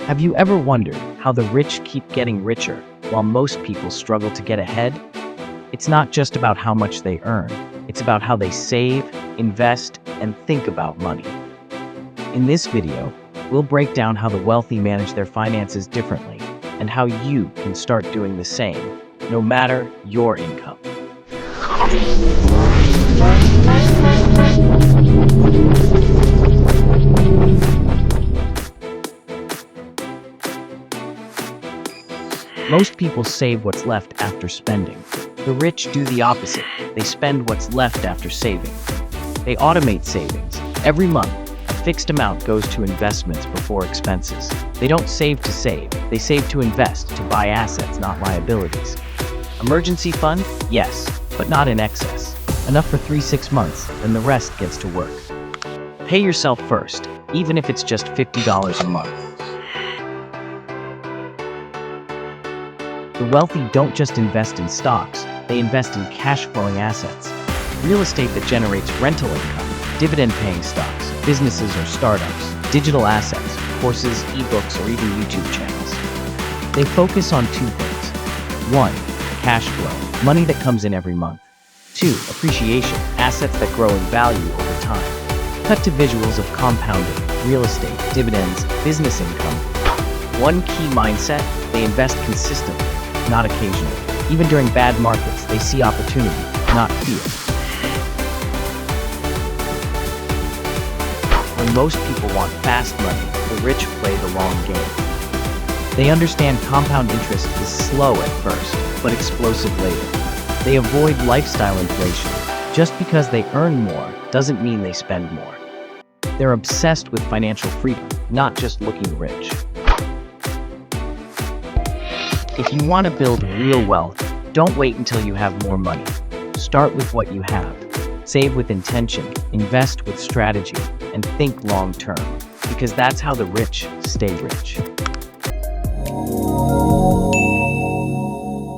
Have you ever wondered how the rich keep getting richer while most people struggle to get ahead? It's not just about how much they earn, it's about how they save, invest, and think about money. In this video, we'll break down how the wealthy manage their finances differently and how you can start doing the same, no matter your income. Most people save what's left after spending. The rich do the opposite. They spend what's left after saving. They automate savings. Every month, a fixed amount goes to investments before expenses. They don't save to save. They save to invest, to buy assets, not liabilities. Emergency fund? Yes, but not in excess. Enough for 3-6 months, then the rest gets to work. Pay yourself first, even if it's just $50 a month. The wealthy don't just invest in stocks, they invest in cash-flowing assets. Real estate that generates rental income, dividend-paying stocks, businesses or startups, digital assets, courses, ebooks, or even YouTube channels. They focus on 2 things. 1. Cash flow, money that comes in every month. 2. Appreciation, assets that grow in value over time. Cut to visuals of compounding, real estate, dividends, business income. One key mindset, they invest consistently, not occasionally. Even during bad markets, they see opportunity, not fear. When most people want fast money, the rich play the long game. They understand compound interest is slow at first, but explosive later. They avoid lifestyle inflation. Just because they earn more doesn't mean they spend more. They're obsessed with financial freedom, not just looking rich. If you want to build real wealth, don't wait until you have more money. Start with what you have. Save with intention, invest with strategy, and think long term, because that's how the rich stay rich.